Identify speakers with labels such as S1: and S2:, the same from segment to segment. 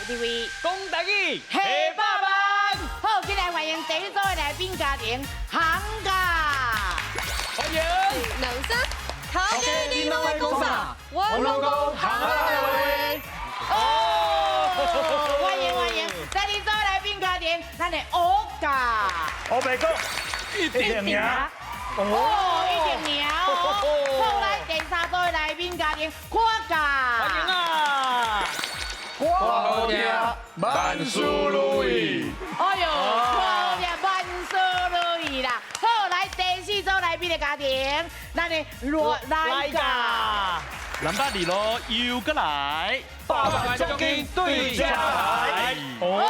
S1: TV，
S2: 讲台语，
S1: 黑爸爸。好，今天欢迎第一组的来宾家庭行家，
S2: 欢迎。
S3: 两声，头家你拢来讲啥？我拢讲行来
S1: 哦，欢迎，第二组的来宾家庭，咱的欧家，
S4: 我白讲，一定赢。
S1: 哦，一定赢哦。后来第三组的来宾家庭看家，
S2: 欢迎啊！
S4: 好听，万事如意。
S1: 哎呦，好呀，万事如意啦！好，来第四组来宾的家庭，咱的来家，
S5: 南北二路又过来
S2: 8万奖金对家来。
S1: 哦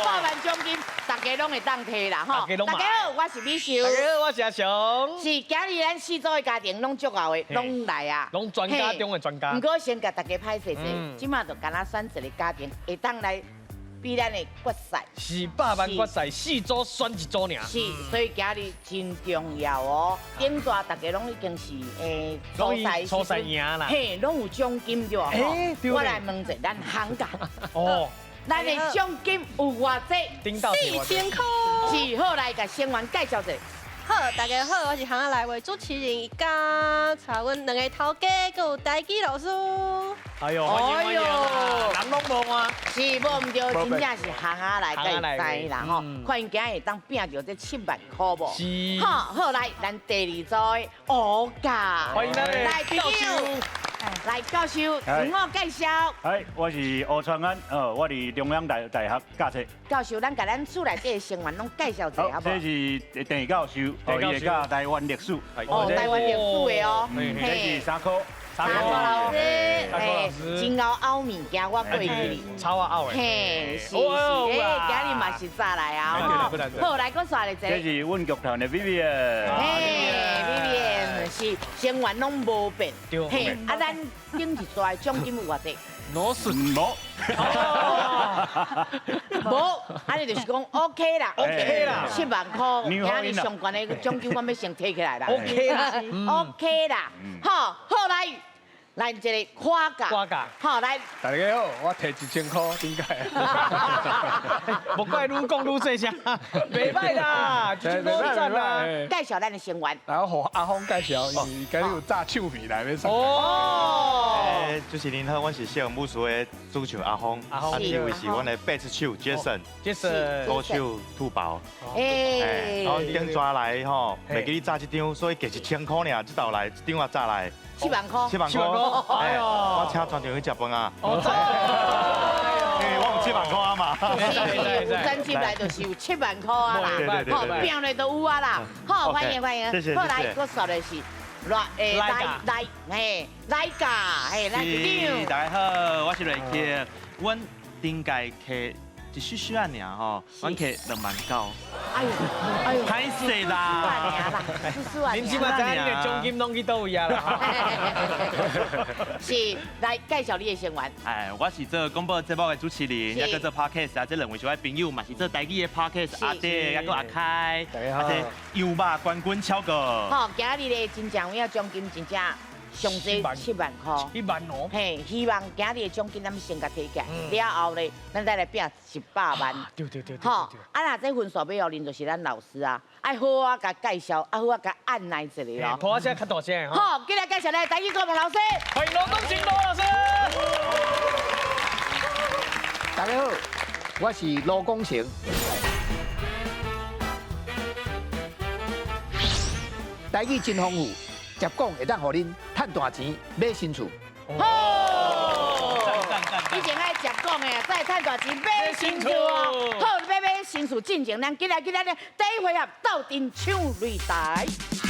S1: ，8万奖金，大家拢会当摕啦，吼！大家好，我是美秀。
S2: 大家好，我是阿雄。
S1: 是今日咱四组的家庭拢足够的，拢来啊！
S2: 拢专家中的专家。
S1: 不过先甲大家拍摄摄，即马就敢若选一个家庭，会当来比咱的决赛。
S2: 是8万决赛，4组选1组尔。
S1: 是，所以今日真重要哦。顶大大家拢已经是
S2: 初赛赢啦。
S1: 嘿，拢有奖金对吧？我来问一下咱行家。
S2: 哦。
S1: 咱的奖金有偌济
S3: 4000块。
S1: 是，好来甲成员介绍一下。
S3: 好，大家好，我是行来为主持人加查阮两个头家，佮有台语老师。
S2: 哎呦，欢迎啊！人拢无啊。
S1: 是，无唔对，真正是行下来介知啦吼。看因今日当拼着这7万块无？
S2: 是。
S1: 好，来咱第二组的欧家，
S2: 欢迎咱的教授。
S1: 来教授，自我介绍。
S4: 我是欧川安，我伫中央大学教册。
S1: 教授，咱甲咱厝内底的成员拢介绍一下，好不好？
S4: 这是郑教授，伊会教台湾历史。
S1: 哦，台湾历史的哦。
S4: 这是三科。
S1: 三科老师，真熬物件，我过去。
S2: 超熬的。
S1: 嘿，是，今日嘛是早来啊。好，来个刷一
S4: 这是阮剧团的 Vivian。Vivian
S1: 是成员拢无变。嘿，咱顶一抓奖金有偌济？
S4: 无，
S1: 安尼就是讲 OK 啦 ，7万块，今日上悬的奖金我要先摕起来啦
S2: ，OK 啦
S1: ，OK 啦，好来。来一个夸价，好来。
S6: 大家好，我摕1000块，点解？
S2: 莫怪愈讲愈细声，袂歹啦，真赞啦。
S1: 介绍咱的成员，
S6: 然后和阿峰介绍，伊今日有炸臭米来要上。
S5: 哦，主持人好，我是小武术的主唱阿峰，这位是阮的贝斯手 Jason，歌手兔宝。然后顶抓来吼，袂记你炸一张，所以加1000块尔，这道来一张也炸来。
S1: 7万块，
S5: 我请全场去吃饭啊！我有7万块啊嘛，
S1: 真进来就是有7万块啊啦，好，拼的都有啊啦，好，欢迎，好来，我说的是来家，来队长，
S5: 大家好，我是瑞克，阮顶届摕一许啊尔吼，阮摕2万9。哎呦，歹势啦！
S2: 恁即马知影你的奖金拢去倒位啊啦？
S1: 是，来介绍你的成员。
S5: 我是做广播节目的主持人，也做 podcast 啊，这2位是我的朋友，嘛是做台语的 podcast 阿爹，也个阿开，而且油麻冠军超过。
S1: 好，今日的真正有奖金真正。上济7万块
S2: ，1万哦。
S1: 嘿，希望今日的奖金咱们先甲摕起来，了后咧，咱再来拼100万。
S2: 对。
S1: 好，那这份数要互恁就是咱老师啊，爱好啊甲介绍，好啊甲按捺一下咯。
S2: 拖车较大声哈。
S1: 好，今日介绍咱台语国文老师，
S2: 欢迎罗东进罗老师。
S6: 大家好，我是罗光成。台语真丰富。接讲会当互恁赚大钱，买新厝。
S1: 好，以前爱接讲的，再赚大钱买新厝哦。好，买新厝进前，咱今日第一回合斗阵抢擂台。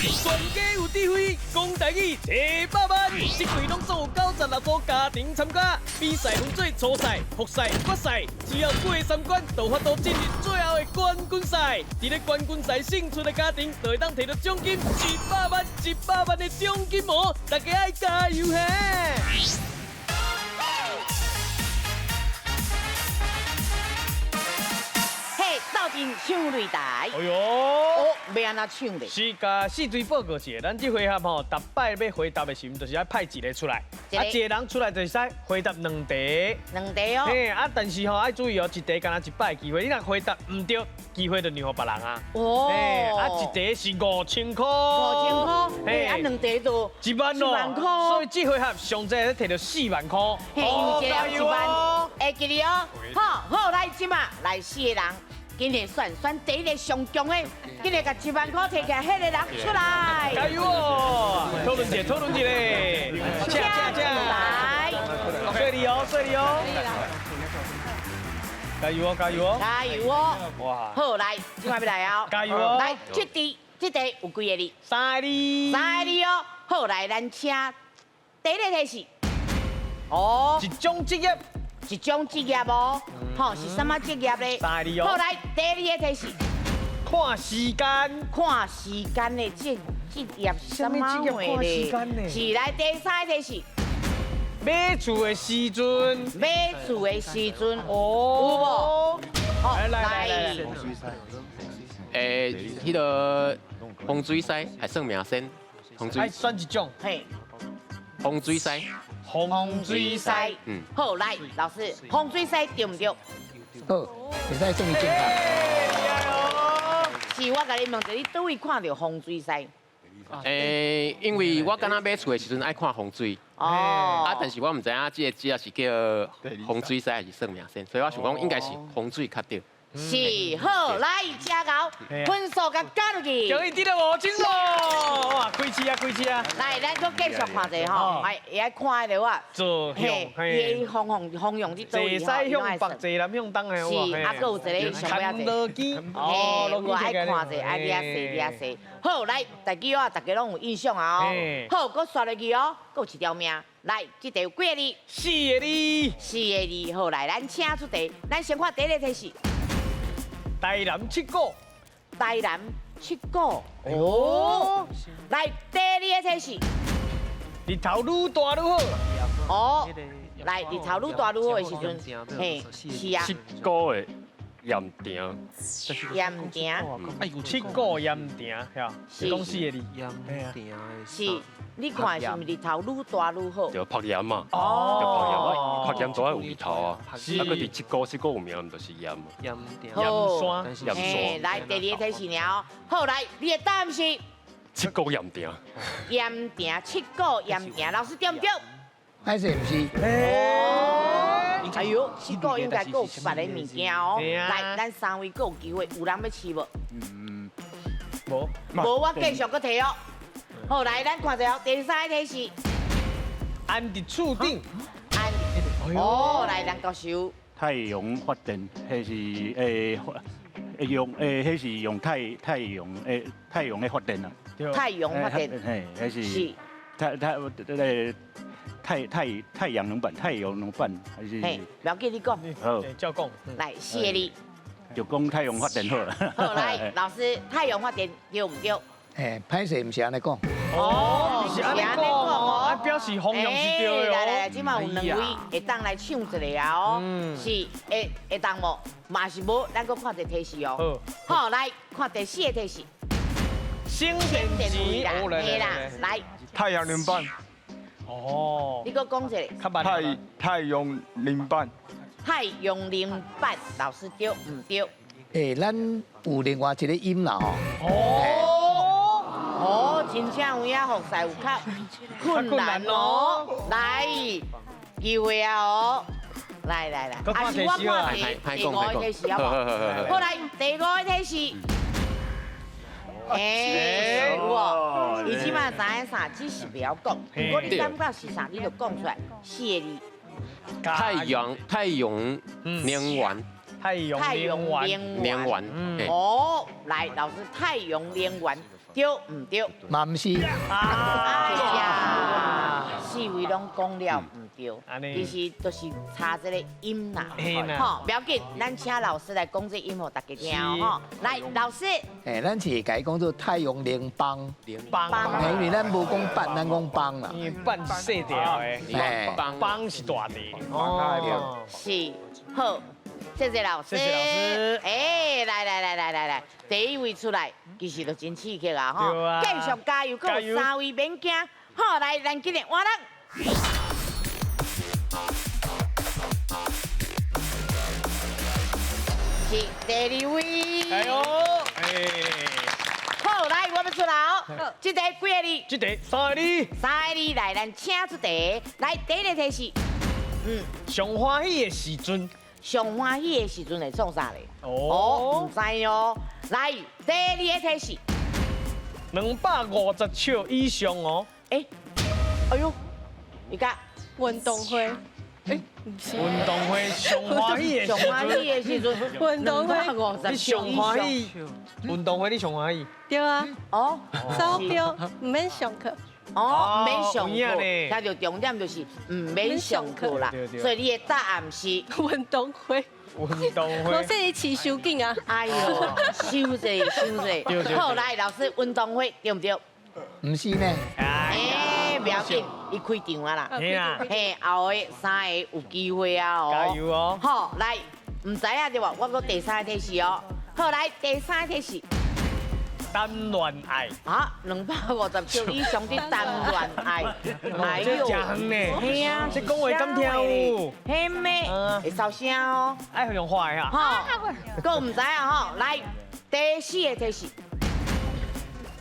S2: 全家有智慧，讲台语100万，这回拢总有96组家庭参加。比赛分做初赛、复赛、决赛，只要过3关，就法度进入最后的冠军赛。伫咧冠军赛胜出的家庭，就会当摕到奖金100万，100万的奖金哦！大家爱加油嘿！
S1: 阵唱擂台。
S2: 哎呦，
S1: 哦，要安怎唱咧？
S2: 是甲四队报告一下，咱这回合吼，逐摆要回答的时，就是要派一个出来，一个人出来就使回答2题。
S1: 2题哦。
S2: 嘿，但是吼要注意哦，一题敢若1摆的机会，你若回答唔对，机会就让互别人啊。
S1: 哦。
S2: 一题是5000块。
S1: 5000块，嘿，2题就
S2: 1万咯。1万块。所以这回合上济摕到4万块。
S1: 嘿，因为这1万，会记哩哦。好，来即嘛，来4个人。今日选第一个上强的，今日甲1万块摕起来，迄个人出来。
S2: 加油哦！讨论一个，请来，顺利哦！加油哦！哇！
S1: 好，来，今摆要来哦！
S2: 加油哦！
S1: 来，这题有几个字
S2: ？3个
S1: 字哦！好，来，咱请第一个提示。哦。
S2: 一种职业。
S1: 一种职业哦，吼是什么职业咧？好来，第2个提示，
S2: 看时间，
S1: 看时间的职业什么话咧？是来第3个提示，
S2: 买厝的时阵，
S1: 买厝的时阵，有
S2: 哦，
S1: 好
S2: 来，
S4: 迄个风水师还算命先，风水
S2: 选一种，
S1: 嘿，
S4: 风水师。
S1: 风水师，好来，老师，风水师对唔对？
S6: 好，会使送伊正确。
S1: 是我甲你问者，你倒位看到风水师？
S4: 因为我敢若买厝的时阵爱看风水，但是我唔知影这个职业是叫风水师还是算命先，所以我想讲应该是风水较对。
S1: 是好，来加高，分数甲加落去。
S2: 终于得到5000咯！哇，开始啊！
S1: 来，咱搁继续看者吼，会爱看的话，
S2: 做
S1: 嘿，方向伫倒位
S2: 坐西向北，坐南向东的
S1: 是，啊，搁有一个上尾仔
S2: 逻辑，
S1: 嘿，我爱看者，爱掠细。好，来，大家拢有印象啊哦。好，搁刷落去哦，搁有一条命。来，这题有几个字
S2: ？4个字。
S1: 4个字，好，来，咱请出题，咱先看第一个提示。
S2: 台南7股，
S1: 台南7股，哦，来第2个提示，
S2: 日头愈大愈好，
S1: 哦，来日头愈大愈好的时阵，嘿，是啊
S7: 7股的盐埕，
S1: 盐埕，
S2: 哎呦，7股盐埕，是讲4个字，
S1: 是，你看是毋是日头愈大愈好？
S7: 就拍盐嘛，
S1: 哦，
S7: 拍盐做爱有日头啊，啊，佮伫7股有名，毋就是盐嘛，
S1: 好，
S7: 盐
S1: 嘿，来第2个提示了，好，来，你的答案是
S7: 7股盐埕，
S1: 盐埕7股盐埕，老师对唔对？
S6: 还是唔是？
S1: 哎呦，7股应该够别的物件哦。来，咱3位够有机会，有人要试无？无我继续搁提哦。好，来，咱看一下第3个提示。
S2: 安伫厝顶。
S1: 哦，来，咱教授。
S8: 太阳发电，迄是迄是用太阳的发电啊。
S1: 太阳发电。
S8: 嘿，迄是太阳能板还是？
S1: 嘿，不要紧，你讲。
S8: 好，
S2: 照讲。
S1: 来，4个字。
S8: 就讲太阳发电好了。
S1: 好，来，老师，太阳发电对唔对？
S6: 歹势唔是安尼讲。
S2: 哦，是安尼讲哦，表示方向是对的哦。
S1: 来，即马有2位会当来唱一个啊哦，是会当无？嘛是无，咱搁看一个提示哦。好，来看第4个提示。
S2: 省电钱，
S1: 嘿啦，来。
S9: 太阳能板。
S2: 哦。
S1: 你搁讲一个。
S9: 太阳能板。
S1: 太阳能板，老师对唔对？
S6: 咱有另外一个音啦吼。
S1: 哦，真正有影服侍有较困难哦。来，机会啊哦！来，还是我看第5个提示好不好？好来，第5个提示。有哦，你即马知影啥，只是不要讲。如果你感觉是啥，你就讲出来，4个字。
S4: 太阳能源。
S2: 太阳能源。
S1: 哦，来，老师，太阳能源。对唔对？
S6: 嘛唔是。
S1: 哎呀，4位拢讲了唔对，其实都是差这个音啦。吼，不要紧，咱请老师来讲这音，互大家听吼。来，老师。
S6: 咱是改讲做太阳能帮。因为咱无讲板，咱讲帮啦。
S2: 因为板细条的，帮是大的。
S1: 哦，是好。谢谢老师。
S2: 谢谢老师。
S1: 哎，来，第一位出来，其实都真刺激啊！吼，
S2: 对啊
S1: 继续加油，还有3位免惊。好，来，咱今日换人。是第2位。
S2: 哎呦，
S1: 好，来，我们出来。这题几个字？
S2: 这题3个字。
S1: 3个字来，咱请出题。来，第一个题是，
S2: 上欢喜的时阵。
S1: 上欢喜的时阵会创啥嘞？
S2: 哦，
S1: 唔知哦。来，第二个题是
S2: 250笑以上哦。
S1: 哎呦，你看
S3: 运动会，
S2: 运动会上欢喜的
S1: 上
S2: 时
S1: 欢喜的时阵，
S3: 运动会
S2: 你上欢喜，运动会你上欢喜。
S3: 对啊，
S1: 哦
S3: 招标唔免上课，
S1: 哦，唔免上
S2: 有影
S1: 课，
S2: 呢
S1: 它就重点就是唔免上课啦。
S2: 对对对
S1: 所以你的答案是，
S3: 运动会，
S2: 运动
S3: 我
S2: 会。
S3: 说你起收紧啊，
S1: 哎呦，收者。好，来，老师，运动会对唔对？
S6: 唔是呢，
S1: 不要紧，伊开场啊啦。
S2: 嘿啦，
S1: 嘿，后个3个有机会啊哦。
S2: 加油哦！
S1: 好，来，唔知影对吧？我个第3个题是哦。好，来，第3个题是
S2: 单恋爱。
S1: 啊，250triệu以上的单恋爱，哎呦，
S2: 这真远呢。
S1: 嘿啊，
S2: 这讲话敢听有？
S1: 嘿咩？会烧声哦。
S2: 爱用坏哈。
S1: 吼，个唔知啊吼，来，第4个题是，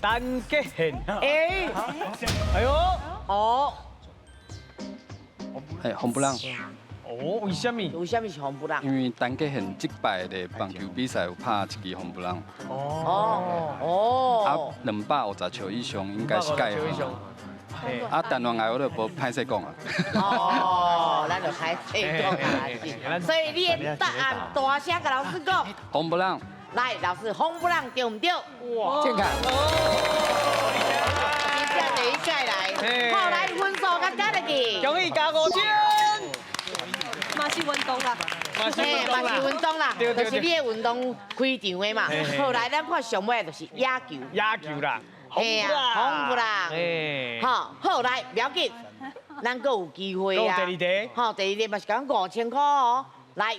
S2: 单结线。
S1: 哎，
S2: 哎呦，
S1: 哦，
S10: 红不让，
S2: 哦，为什么？
S1: 为什么是红不让？
S10: 因为单结线击败的棒球比赛有拍一支红不让，啊，250球以上应该是该
S2: 以上。
S10: 啊，单恋爱我就无歹势讲啊。
S1: 哦，咱就开始讲啊，所以你的答案大声跟老师讲。
S10: 红不让，
S1: 来，老师，红不让对唔对？
S2: 哇，
S6: 健康。
S1: 真正第一届来，好来分数甲加入去。
S2: 恭喜加5000。
S3: 嘛是运动啦，
S1: 嘛是运动啦，就是你的运动开场的嘛。好来，咱看上尾就是野球。
S2: 野球啦，
S1: 嘿啊，红不让。
S2: 哎，
S1: 好来，不要紧，咱阁有机会啊。
S2: 第2题。
S1: 好，第2题嘛是讲5000块哦。来，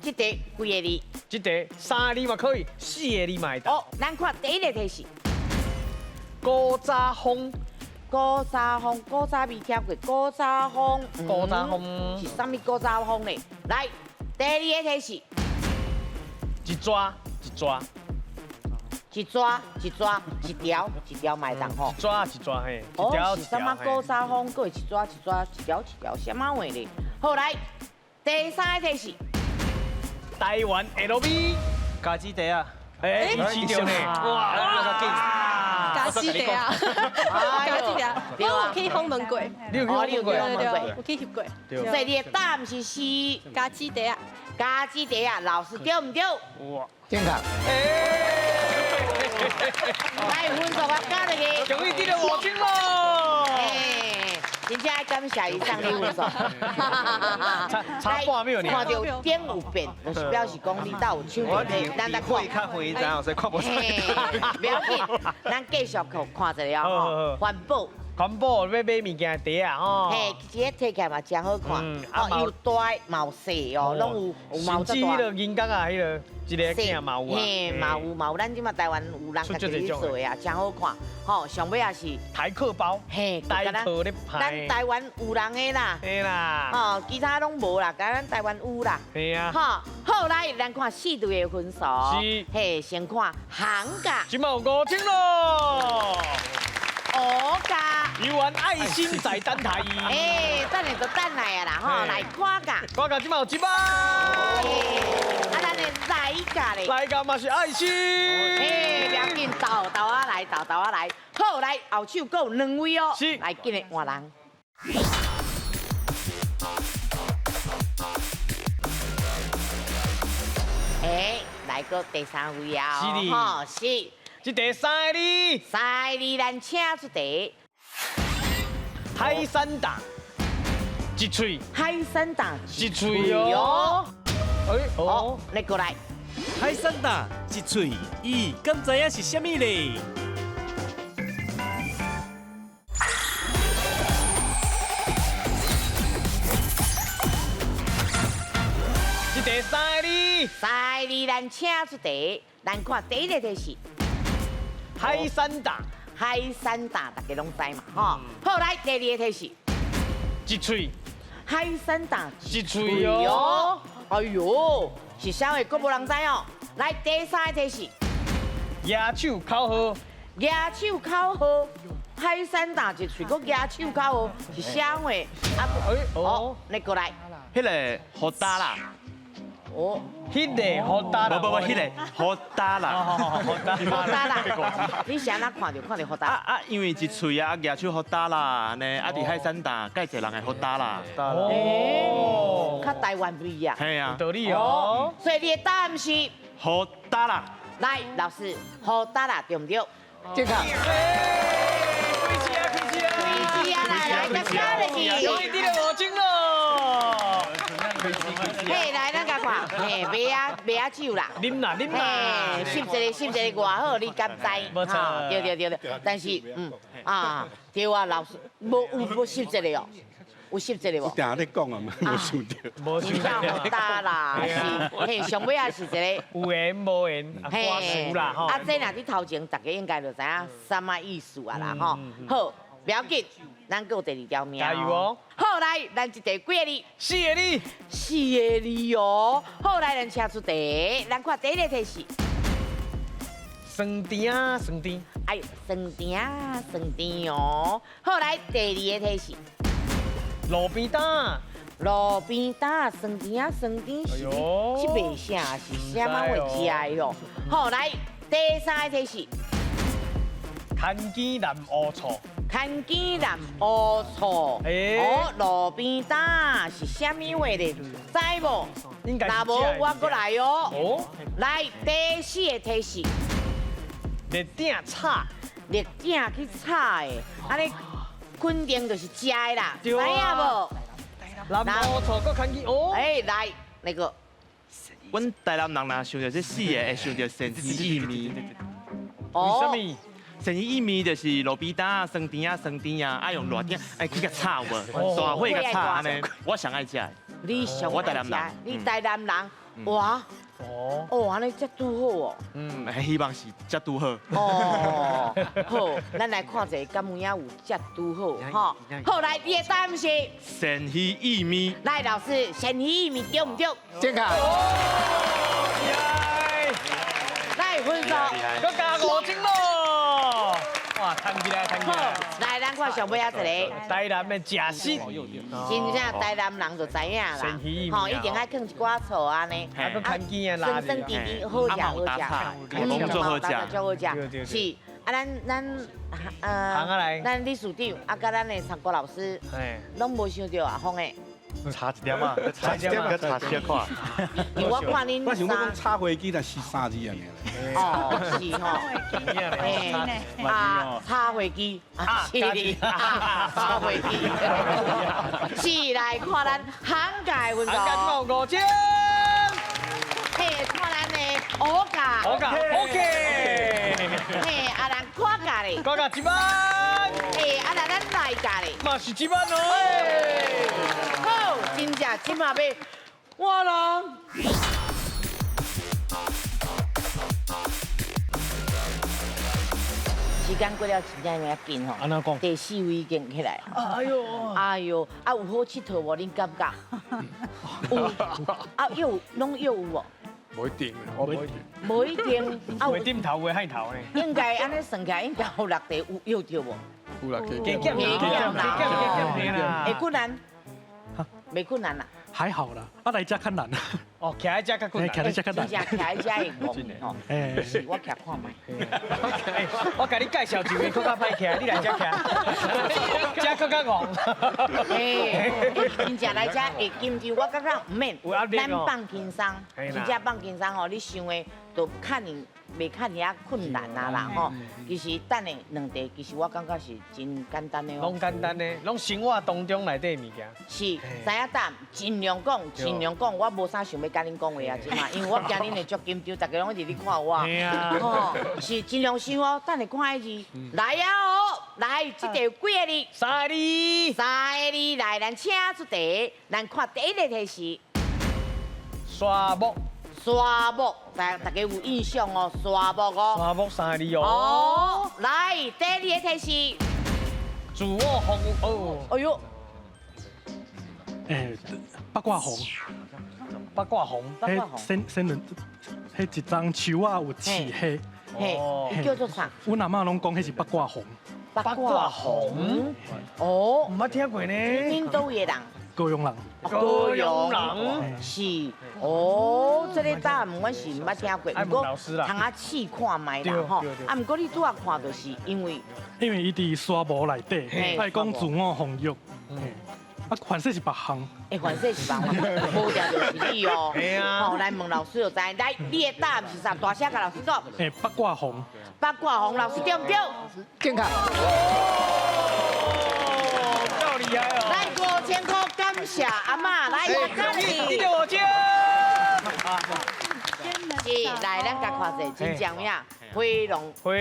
S1: 这题几个字？
S2: 这题3个字嘛可以，4个字嘛会当。
S1: 哦，咱看第1个题是
S2: 古早风。
S1: 古早风，古早未听过，古早风。
S2: 古早风
S1: 是啥物古早风呢？来，第2个题是
S2: 一抓。
S1: 一条买当吼。
S2: 一抓嘿。
S1: 哦，是啥物古早风，搁会一条，啥物话呢？好来，第3个题是
S2: 台湾 LV。
S10: 家己地啊，
S2: 哎，一起着呢。哇！
S3: 家己地啊，家己地啊，我有去访问过，
S2: 你有去访问过？
S3: 有去翕过，
S1: 所以你的答案是
S3: 家己地啊，
S1: 家己地啊，老师对唔对？
S2: 哇！
S6: 健康。
S1: 来分数我加入去。
S2: 恭喜你的5000咯！
S1: 真正爱感谢伊送你分数。
S2: 差半秒呢。
S1: 看到点有变，就是表示讲你倒有手
S5: 我
S1: 面咱再看。
S5: 较灰知所以看不出。
S1: 不要紧，咱继续看一下吼，环保。
S2: 环保要买物件袋啊吼。
S1: 嘿，这个摕起来嘛真好看，哦，又大毛细哦，拢有毛
S2: 甚至迄个银角啊，迄个一个镜嘛有啊。
S1: 嘿，嘛有，咱即马台湾有人家己去做的啊，真好看。吼，上尾也是
S2: 台客包，
S1: 嘿，
S2: 台客咧拍。
S1: 咱台湾有人的啦。
S2: 嘿啦。
S1: 吼，其他拢无啦，甲咱台湾有啦。
S2: 嘿啊。
S1: 好来，咱看4队的分数。
S2: 是。
S1: 嘿，先看行价。
S2: 今嘛有5000咯。
S1: 5价。
S2: 游玩爱心在等台。
S1: 等下就等来啊啦，吼，来看价。
S2: 看价今嘛有100。
S1: 咱的来价咧。
S2: 来价嘛是爱心。
S1: 不要紧，豆啊来。好来，后手阁有2位哦。
S2: 是。
S1: 来，今日换人。来个第3位啊！吼，是。
S2: 这第3个字。
S1: 3个字，咱请出题。
S2: 海山大，一喙。
S1: 海山大，
S2: 一喙哦。
S1: 哦，你过来。
S11: 海山大，一喙，咦，敢知影是啥物咧？
S2: 这第3个字。
S1: 三个字，咱请出题，咱看第一个题是
S2: 海山大，
S1: 海山大，大家拢知嘛，吼。好，来第二个题是
S2: 一喙，
S1: 海山大
S2: 一喙哦。
S1: 哎呦，是啥话？佫无人知哦。来第三个题是
S2: 野手口号，
S1: 野手口号。海山大一喙，佫野手口号是啥话？啊，哦，你过来。
S5: 迄个好打啦。
S1: 哦，
S2: 迄个好打啦。
S5: 不，迄个好打啦。
S1: 好打啦！你是安怎看到好打？
S5: 因为一喙啊，野手好打啦，呢啊伫海山大，介侪人会好打啦。
S1: 哦，较台湾不一样。
S5: 系啊，
S2: 道理哦。
S1: 所以你的答案是
S5: 好打啦。
S1: 来，老师，好打啦，对不对？
S6: 健康。
S2: 开始啊！
S1: 来，再加入去。
S2: 终于得了5斤咯。
S1: 嘿，来，咱甲看，嘿，麦啊酒啦，
S2: 啉啦。
S1: 嘿，吸一个偌好，你敢知？
S2: 无错。
S1: 对。但是，对啊，老师，无吸一个哦。有吸一个无？
S12: 定咧讲啊，无想到。
S2: 无想到。
S1: 好大啦，是，嘿，上尾也是一个
S2: 有缘无缘，挂输啦吼。
S1: 这若伫头前，大家应该就知影什么意思啊啦吼。好，不要紧，咱有第二条命。
S2: 加油哦！
S1: 好，来，咱一题几个字
S2: ？4个字。
S1: 4个字哦。好，来，咱请出题，咱看第一个题是
S2: 酸甜。
S1: 哎，酸甜哦。好，来，第二个题是
S2: 路边摊，
S1: 酸甜是这卖啥？是啥物会食的哦？好，来第三个题是
S2: 看见南乌醋，
S1: 哦，路边摊是啥物话咧？知无？
S2: 应该是。
S1: 那无我过来哦。哦。来第四个题是
S2: 热鼎炒
S1: 去炒的，安尼。肯定就是食的啦，知影无？
S2: 南乌醋搁看见哦。
S1: 哎，来那个，
S5: 阮台南人若想到这4个，会想到鳝鱼意面。
S2: 为什么？
S5: 鳝鱼意面就是路边摊酸甜啊，爱用热鼎爱去甲炒无，大火甲炒安尼，我上爱食。
S1: 你上爱食？你台南人，哇！哦，安尼才拄好哦。
S5: 希望是才拄好。
S1: 哦，好，咱来看一下，敢有影有才拄好，哈。好，来，你的答案是
S5: 鳝鱼意面。
S1: 来，老师，鳝鱼意面对唔对？
S6: 健康。
S1: 来，分数，
S2: 搁加5斤咯。哇，弹起来。
S1: 来，咱看上尾一个。
S2: 台南的食食，
S1: 真正台南人就知影啦。吼，一定爱放一寡醋安尼。
S2: 啊，搁看见啊，
S1: 酸甜甜，好食。
S5: 做好食，
S1: 是。啊，咱理事长啊，甲咱的参国老师，拢无想到阿峰的。
S5: 差一点啊，差小看。
S1: 因为我看恁
S12: 我想要讲插飞机，但是3字样嘅。
S1: 哦，是吼。插飞机，是哩，插飞机。是来看咱杭界分数。
S2: 杭界5斤。
S1: 嘿，看咱的乌价。
S2: OK。
S1: 嘿，啊，咱看价咧。
S2: 看价1万。
S1: 嘿，啊，咱来价咧。
S2: 嘛是1万哦。
S1: 好，真正即马要我啦。时间过了真正要紧吼。
S2: 安怎讲？
S1: 第4位已经起来。哎呦，啊有好佚佗无？恁感觉？有。啊拢有无？
S12: 无一定，
S1: 无一定。
S2: 啊，会点头会海头呢？
S1: 应该安尼算起来，应该有6题有对无？
S12: 有啦，
S1: 会困难？没困难啦。
S11: 还好啦，啊来遮较难。
S2: 哦，徛在遮较困难。
S11: 徛在遮较难。
S1: 真正徛在遮会戆吼。是，我徛看卖。
S2: 我甲你介绍一位更较歹徛，你来遮徛，遮更较戆。
S1: 真正来遮会紧张，我感觉唔免。咱放轻松，真正放轻松吼，你想的都袂看遐困难啊啦吼。其实等下2题，其实我感觉是真简单的哦。
S2: 拢简单的，拢生活当中内底物件。
S1: 是，知影答，尽量讲，我无啥想要甲恁讲话啊，即嘛，因为我惊恁会足紧张，大家拢一直咧看我。吼，是尽量想哦，等下看个字，来啊哦，来，这题有几个字
S2: ？3个字。
S1: 3个字，来，咱请出题，咱看第一个题是
S2: 沙漠。
S1: 沙漠，大家有印象哦，沙漠哦。
S2: 沙漠三个字哦。
S1: 哦，来，第二个提示。
S2: 主卧红哦。
S1: 哎呦，
S8: 八卦红。
S2: 八卦红。
S8: 先人，迄一张树啊有刺黑。
S1: 嘿，叫做啥？
S8: 阮阿嬷拢讲迄是八卦红。
S1: 八卦红。哦，
S2: 唔捌听过呢。
S1: 恁倒位人？
S8: 高雄人。
S2: 高雄人。
S1: 是。哦，这个答案我是唔捌听过，
S2: 不过
S1: 通啊试看卖啦吼。啊，不过你拄仔看就是因为
S8: 伊伫沙漠内底，爱讲自我红玉。啊，反正是别项。
S1: 反正是别项，无定就是你哦。
S2: 系啊。
S1: 好，来问老师就知。来，你的答案是啥？大声甲老师讲。
S8: 八卦红。
S1: 八卦红，老师对不对？
S6: 健康。
S2: 够厉害哦！
S1: 来5000块，感谢阿嬷，来感谢。
S2: 第六奖。
S1: 是，来咱甲看者真正咩？飞龙果，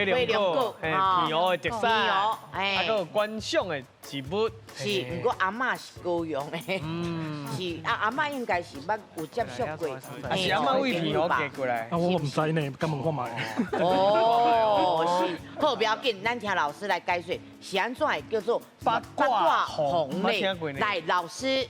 S2: 片湖的特产，啊，
S1: 还
S2: 有观赏的植物。
S1: 是，不过阿嬷是高雄的，是阿嬷应该是捌有接触过，
S2: 是阿嬷为片湖寄过来。
S8: 我唔知呢，敢问看卖。
S1: 哦，是，好，不要紧，咱听老师来解说，是安怎叫做八卦红嘞？来，老师，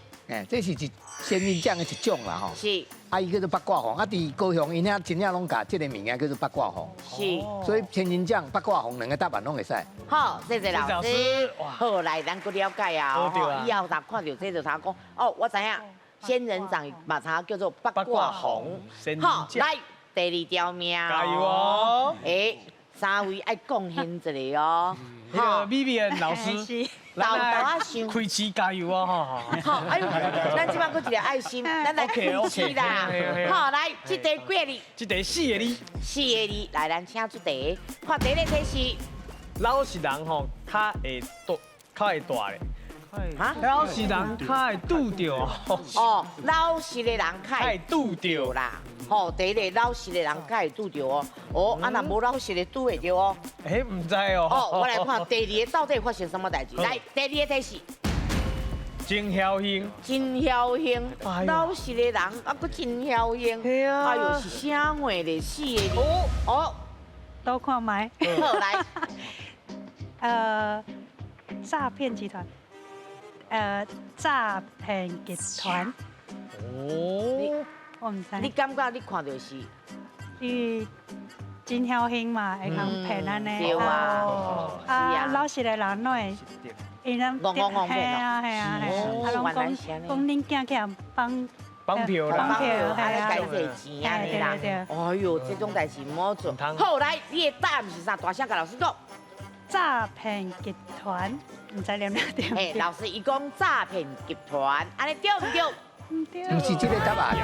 S6: 这是一仙人掌的一种啦吼。
S1: 是。
S6: 啊，伊叫做八卦红，啊，伫高雄因遐真正拢甲这个名字叫做八卦红。
S1: 是。
S6: 所以仙人掌、八卦红两个答案拢会使。
S1: 好，谢谢老师。好，来，咱搁了解啊。
S2: 好对啊。
S1: 以后若看到这就他讲，哦，我知影，仙人掌嘛，它叫做八卦红。好，来，第二条命。
S2: 加油哦！
S1: 三位爱贡献一个哦。
S2: 好，Vivian 老师。
S1: 来，
S2: 开始加油哦！
S1: 好，哎呦，咱即摆搁一个爱心，咱来开始啦。好，来，这题几个字？
S2: 这题4个字。
S1: 4个字，来，咱请出题。看第一个提示。
S2: 老实人吼，较会大咧。
S1: 哈？
S2: 老实人较会拄着。
S1: 哦，老实的人较会
S2: 拄着
S1: 啦。吼，第一个老实的人较会拄着哦。哦，啊，若无老实的拄会着哦。
S2: 唔知哦。
S1: 哦，我来看第二个到底发生什么代志？来，第二个提示。
S2: 真侥幸。
S1: 真侥幸，老实的人啊，佫真侥幸。
S2: 系啊。
S1: 哎呦，是啥话咧？4个字。哦。
S13: 都看麦。
S1: 好来。
S13: 诈骗集团。诈骗集团。
S2: 哦。
S13: 我唔知。
S1: 你感觉你看到是？
S13: 伊真侥幸嘛，会讲骗安尼。
S1: 对啊。
S13: 啊，老实的人拢会，伊咱
S1: 讲骗咯。
S13: 系啊，拢讲恁囝去
S2: 绑票啦。
S1: 绑票，还来改这钱安尼啦。哎呦，这种代志唔好做。好来，你的答案是啥？大声甲老师讲。
S13: 诈骗集团，唔知念哪对。
S1: 老师伊讲诈骗集团，安尼对唔对？
S6: 不是这个答案。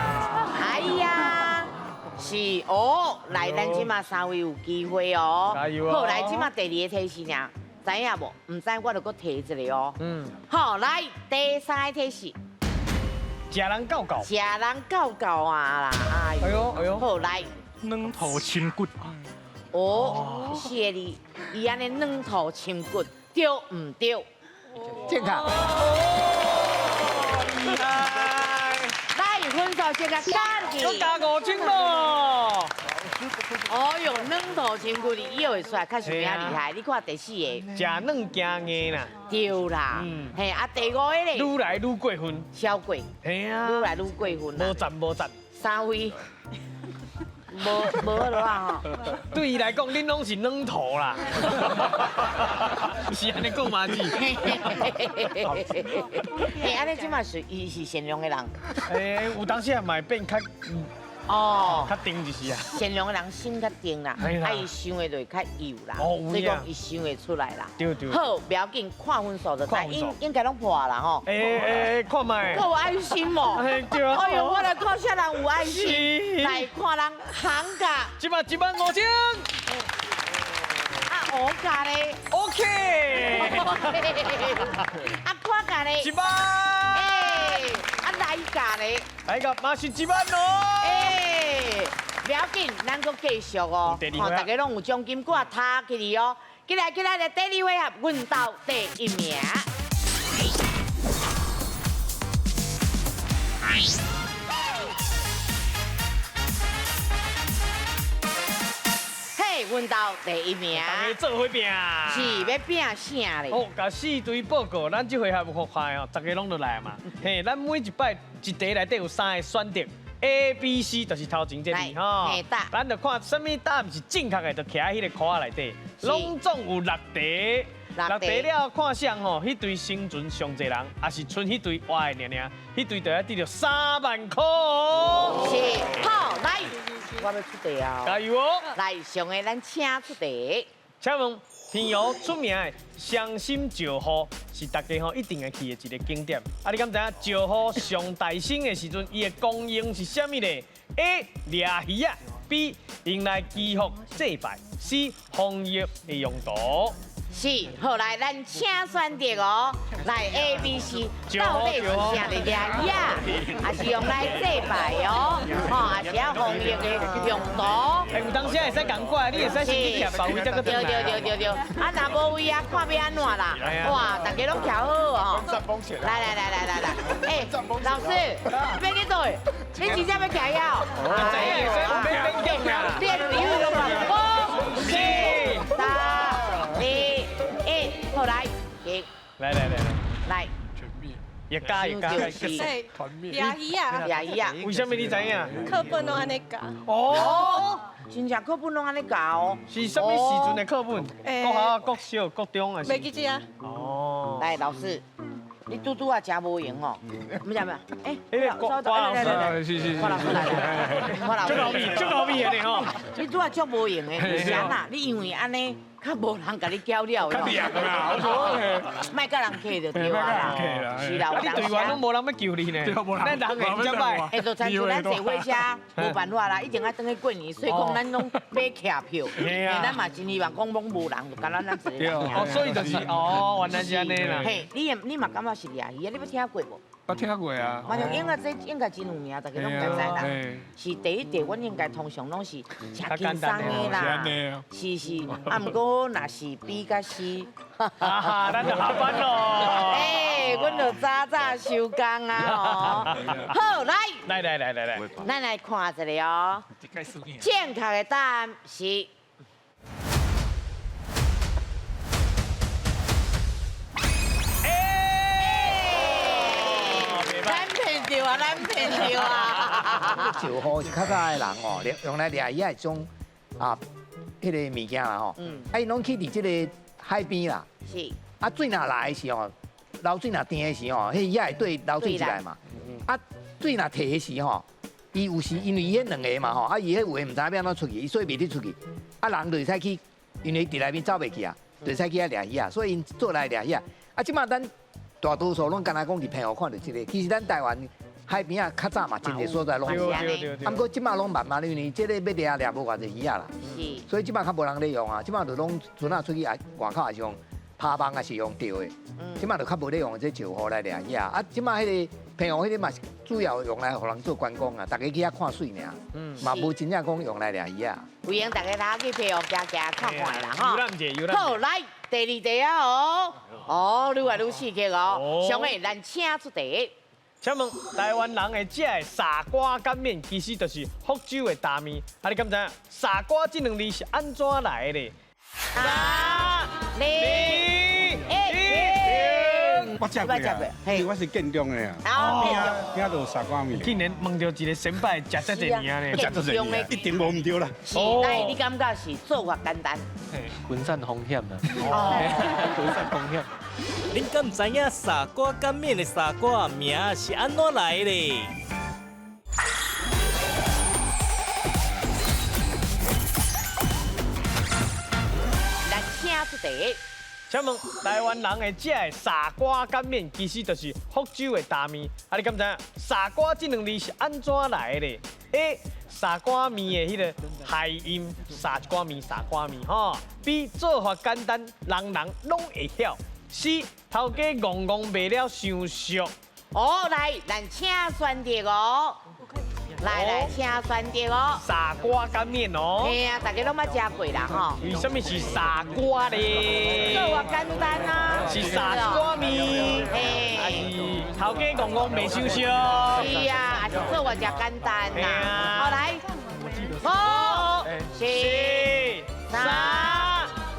S1: 哎呀，是哦，来，咱即马3位有机会哦。
S2: 加油哦！
S1: 好，来，即马第2个提示呢，知影无？唔知我就搁提一个哦。好，来，第3个提示。
S2: 食人狗狗。
S1: 食人狗狗啊啦！
S2: 哎呦，
S1: 好来。
S8: 软头深骨。
S1: 哦，4个字，伊安尼软头深骨，对唔对？
S6: 健康。
S2: 厉害！
S1: 来，分数这个加起。
S2: 都加5000咯。
S1: 哦哟，软头深骨你以会出来，确实比较厉害。你看第4个。
S2: 食软惊硬啦。
S1: 对啦。嘿，啊第5个咧。
S2: 愈来愈过分。
S1: 超过。
S2: 嘿啊。
S1: 愈来愈过分啦。
S2: 无赞。
S1: 3位。无落啊吼！
S2: 对伊来讲，恁拢是软头啦，是安尼讲嘛是？
S1: 嘿，安尼即马是伊是善良的人。
S2: 有当时也嘛变较较定就是啊。
S1: 善良的人心较定啦，啊伊想的就会较幼啦，所以讲伊想会出来啦。
S2: 对。
S1: 好，不要紧，看分数就知，应该拢破啦吼。
S2: 看卖。
S1: 够有爱心无？
S2: 对啊。
S1: 哎呦，我来看啥人有爱心，来看人行价。
S2: 即马15000。
S1: 啊，我价咧。
S2: OK。
S1: 啊，看价咧。
S2: 1万。
S1: 啊，来价咧。
S2: 来价嘛是1万咯。
S1: 不要紧，咱搁继续哦。看大家拢有奖金，挂塔起哩哦。起来，第2回合，阮到第1名。阮到第1名。
S2: 大家做伙拼。
S1: 是要拼啥咧？
S2: 好，甲4堆报告，咱这回合有快哦，大家拢都来嘛。嘿，咱每一摆一题内底有3个选择 ，A、B、C 就是头前这题吼。咱就看什么答案是正确的，就徛喺迄个壳仔内底。拢总有6题。6题了，看相吼，迄队生存上侪人，也是剩迄队活的尔，迄队就要得到3万块。
S1: 是，好来，我要出题哦。
S2: 加油哦！
S1: 来，上个咱请出题。
S2: 请问平遥出名的双心石户是大家吼一定会去的一个景点。啊，你敢知影石户上大兴的时阵，伊的功用是啥物咧 ？A. 掠鱼啊 ，B. 用来祈福祭拜 ，C. 防疫的用途。
S1: 是，好来，咱请选择哦。来 A、B、C， 到底是啥的掠鱼啊？还是用来祭拜哦？吼，还是要防疫的用途？
S2: 有当时会使讲过，你会使先去徛别位再去转来。
S1: 对。啊，若无位啊，看要安怎啦？哇，大家拢徛好哦。来，老师，要去倒？你真正要徛遐？
S2: 知影，所以我免勉强啦。
S1: 你的礼物拢嘛5、4、3、2、1，好来，来。
S2: 也加。
S3: 团灭。掠鱼啊！
S2: 为什么你知影？
S3: 课本拢安尼教。
S1: 哦，真正课本拢安尼教哦。
S2: 是什么时阵的课本？国小、国小、国中啊？
S3: 袂记得啊。
S1: 哦。来，老师，你拄拄啊真无用哦。唔知咩？
S2: 瓜老师，
S1: 瓜老师来了。
S2: 足够味的吼。
S1: 你拄啊足无用的，是安那？你因为安尼。较无人甲你教了，
S12: 较凉啦，
S1: 莫甲人客就对啊，是啦。
S2: 你队员拢无人要救你呢，咱人会真歹。
S1: 哎，就参像咱坐火车，无办法啦，一定要等去过年，所以讲咱拢买客票，咱嘛真希望讲拢无人，就干咱一个。
S2: 哦，所以就是原来是安尼啦。
S1: 嘿，你嘛感觉是掠鱼啊？你要听过无？
S12: 我听过啊。
S1: 嘛像应该这应该真有名，大家拢知啦。是第一题，阮应该通常拢是吃轻松的啦。是，啊，毋过若是 B 甲 C，
S2: 咱就下班咯。
S1: 哎，阮就早收工啊吼。好，来，咱来看一下哦。正确的答案是。咱骗着啊！
S6: 石户是较早的人哦，用来掠鱼迄种迄个物件啦吼。伊拢去伫即个海边啦。
S1: 是。
S6: 啊，水若来的时候，流水若停的时候，迄鱼会对流水进来嘛。啊，水若退的时候，伊有时因为伊迄2个嘛吼，啊伊迄有的唔知要安怎出去，伊所以袂得出去。啊，人就会使去，因为伫内面走袂去啊，就使去遐掠鱼啊，所以因做来掠鱼啊。啊，即马咱大多数拢敢若讲是朋友看到即个，其实咱台湾。海边啊，较早嘛，真侪所在拢是安尼。啊，不过即马拢慢慢，因为即个要掠无偌济鱼啊啦。是。所以即马较无人咧用啊，即马就拢船啊出去外口也是用拍网啊，是用钓的。即马就较无咧用这石户来掠鱼啊。啊，即马迄个平常迄个嘛是主要用来互人做观光啊，大家去遐看水尔。嘛无真正讲用来掠鱼啊。
S1: 欢迎大家来去平常行看看啦哈。
S2: 游览
S1: 好，来第2题啊哦。哦，愈来愈刺激哦。上个咱请出题。
S2: 请问台湾人会食的傻瓜干面，其实就是福州的大面。啊，你敢知影傻瓜这2字是安怎来的咧？3、2、1，
S12: 我食过啊，我是建中的啊，听到傻瓜面。
S2: 竟然问到一个先辈食这侪年咧，
S12: 食这侪年，一定无唔对啦。
S1: 哎，你感觉是做法简单？
S4: 分散风险啦。
S11: 分散风险。恁敢知影傻瓜干面的傻瓜名是安怎来的？
S1: 咱请出题。
S2: 请问台湾人会食的傻瓜干面，其实就是福州的大面。啊，你敢知影傻瓜这2字是安怎来的咧？A. 傻瓜面的迄个谐音，傻瓜面吼。B. 做法简单，人拢会晓。C. 头家戆卖了伤俗。
S1: 哦，来，咱请选择哦。来，请选择哦。
S2: 傻瓜干面哦。
S1: 嘿啊，大家拢捌食过啦吼。
S2: 为什么是傻瓜咧？
S1: 做法简单啊。
S2: 是傻瓜面。嘿。还是头家戆卖伤俗。
S1: 是啊，还是做法真简单呐。好来，5、4、3、2、1， 3、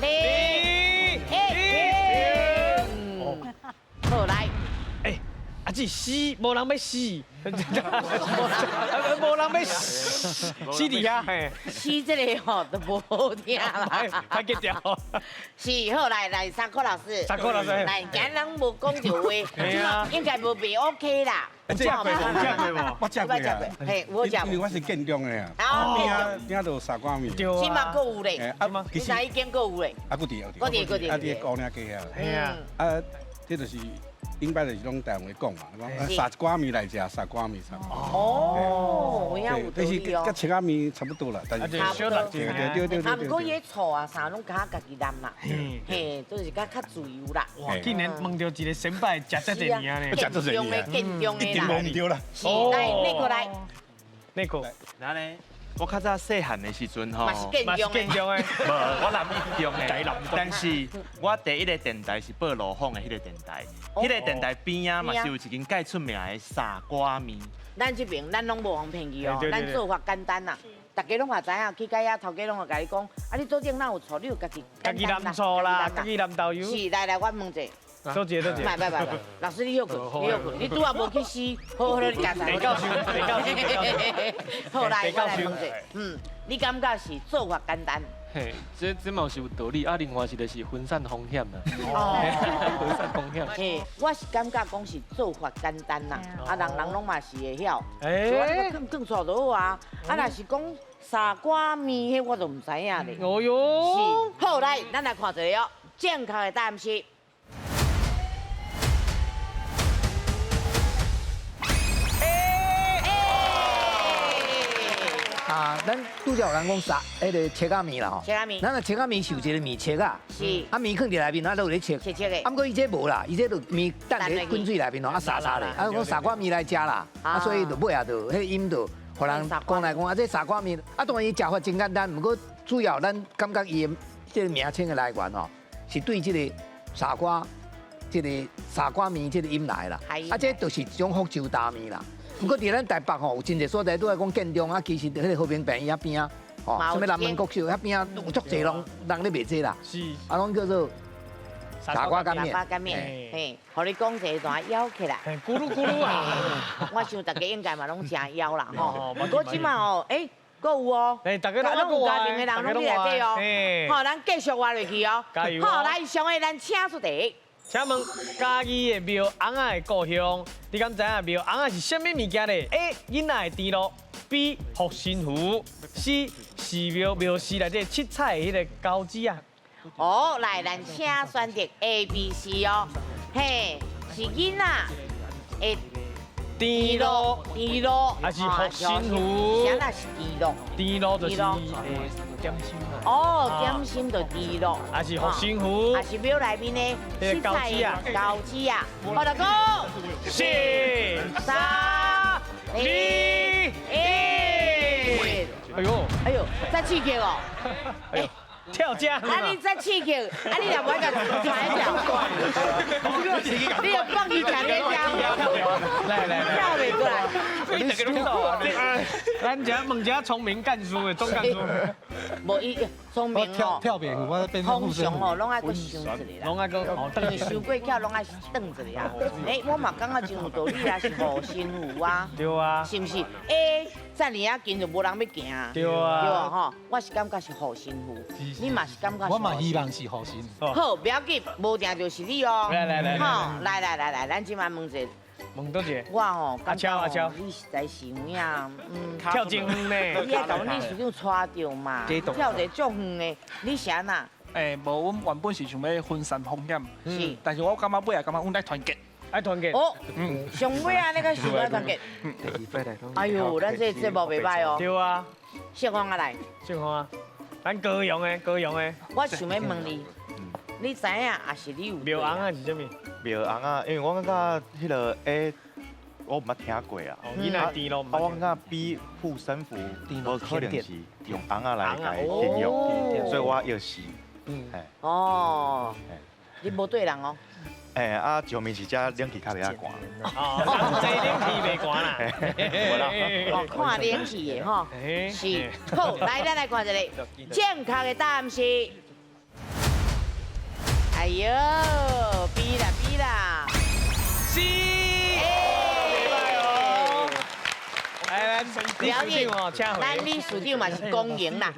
S1: 2、1，好来。
S2: 啊，这死，无人要死，无人要死你啊！嘿，
S1: 死这个吼都无好听啦，
S2: 太结掉。
S1: 是好来，三科老师，
S2: 三科老师，
S1: 来，今人无讲到话，应该无被 OK 啦。
S12: 我食过
S1: 嘿，我食过。
S12: 因为我是建中的啊，边都傻瓜面。
S1: 起码够有嘞，
S12: 其实
S1: 哪一间够有嘞？
S12: 啊，嗰啲，啊啲高领计啊。
S2: 系啊，
S12: 这就是。应该就是拢台湾话讲嘛，讲傻瓜面来食，傻瓜面差。
S1: 哦，有影有道理哦。
S12: 跟青蛙面差不多啦，但是
S1: 差不多。
S12: 对。
S1: 啊，不过伊醋啊啥拢家己淋啦，嘿，都是较自由啦。
S2: 哇，竟然问到一个先辈食这几年呢，
S1: 建中的
S12: 一定忘唔掉啦。
S1: 是，来那个来，
S2: 那个，
S5: 哪呢？我较早细汉的时阵吼，
S1: 嘛是建中的，
S5: 无，我南一中的，但是我第一个电台是报路访的迄个电台，迄个电台边啊嘛是有一间介出名的傻瓜面。
S1: 咱这边咱拢无方便去哦，咱做法简单啦，大家拢也知影，去甲遐头家拢会甲你讲，啊你做阵哪有错，你有家己
S2: 淋醋啦，家己淋豆油。
S1: 是，来，我问者。
S2: 多谢。
S1: 别，老师你休困，你拄啊无去死，好好你食菜。
S2: 袂够收。
S1: 好来，我来问者，你感觉是做法简单？
S14: 嘿，这嘛是有道理，啊，另外是就是分散风险啦。分散风险。
S1: 嘿，我是感觉讲是做法简单啦，啊，人拢嘛是会晓。更错就好啊，啊，若是讲傻瓜面，迄我就唔知影咧。
S2: 哦哟。
S1: 是，好来，咱来看一个哦，正确的答案是。
S6: 啊，咱拄则有人讲啥？迄个切仔面啦吼。
S1: 切仔面。
S6: 咱个切仔面是有一个面切啊。
S1: 是。
S6: 啊面放伫内面，啊都有咧切。
S1: 切的。
S6: 啊，不过伊这无啦，伊这就面等咧滚水内面咯，啊沙沙咧。啊，讲傻瓜面来食啦。啊，所以就尾下就迄音就，互人讲来讲啊，这傻瓜面，啊当然伊食法真简单，不过主要咱感觉伊这个名称的来源吼，是对这个傻瓜，这个傻瓜面这个音来啦。啊，这就是一种福州大面啦。不过伫咱台北吼，有真侪所在都在讲建中啊，其实迄个和平病院遐边啊，吼，什么南门国小遐边啊，有足侪人咧卖这啦。
S2: 是。
S6: 啊，拢叫做傻瓜干面。
S1: 傻瓜干面，嘿，互你讲一段枵起来。
S2: 咕噜咕噜啊！
S1: 我想大家应该嘛拢真枵啦吼。不过即马吼，搁有哦。
S2: 大家
S1: 拢有家庭的人拢伫内底哦。好，咱继续活落去哦。
S2: 加油！
S1: 好，来上个咱请出题。
S2: 请问嘉义的庙尪仔的故乡，你敢知影庙尪仔是什么物件咧 ？A. 囡仔的甜露 ，B. 福神符 ，C. 寺庙寺内底七彩的迄个高子啊。
S1: 哦，来，咱请选择 A、B、C 哦。嘿，是囡仔的甜露，
S2: 还是福神符？
S1: 啥那是甜露？
S2: 甜露就是点心啊。
S1: 哦，点心就甜露。
S2: 还是福神符？
S1: 还是庙内面的七彩的高子啊？我大哥，4、3、2、1。哎呦，再刺激哦！
S2: 跳架！
S1: 啊，你再刺激，啊，你也不会甲踩跳。你要放弃强烈跳。
S2: 来，
S1: 跳袂过来。
S2: 你大家都知道啊，咱只问只聪明干书的，总干书。
S1: 无伊聪明哦。
S12: 跳边，我变
S1: 通常哦，拢爱搁想一个啦。
S2: 拢爱搁哦，
S1: 等收过巧，拢爱等一个啊。我嘛感觉真有道理啊，是护身符啊。
S2: 对啊。
S1: 是毋是？遮尔啊近就无人要行啊。
S2: 对啊。
S1: 对啊吼，我是感觉是护身符，你嘛是感觉是。
S12: 我嘛希望是护身符。
S1: 好，不要紧，无定就是你哦。
S2: 来。
S1: 好，来，咱即摆问一个。
S2: 问多一个。
S1: 我吼，
S2: 阿超，
S1: 你实在是有影，
S2: 跳真远呢。
S1: 你爱甲阮秘书长带着嘛？跳一足远的，你啥呐？
S15: 无，阮原本是想要分散风险，
S1: 是，
S15: 但是我感觉尾啊，感觉阮爱团结。
S2: 爱团结。
S1: 哦，上尾啊，那个想要团结。哎呦，咱这节目袂歹哦。
S2: 对啊。
S1: 小芳啊来。
S2: 小芳啊，咱高雄的。
S1: 我想要问你，你知影还是你有？
S2: 庙尪仔是啥物？
S5: 庙尪仔，因为我感觉迄个我唔捌听过啊。
S2: 囡仔甜露。
S5: 我感觉比护身符，无可能是用尪仔来形容，所以我要是。
S1: 哦。你无对人哦。
S5: 啊，上面是只冷气较袂遐寒。
S2: 哦，这冷气袂寒啦。
S1: 哦，看冷气的吼，是。好，来，咱来看一个正确的答案是，哎呦，B 啦 B 啦，
S2: 是。
S1: 表演哦，咱李署长嘛是公营啦，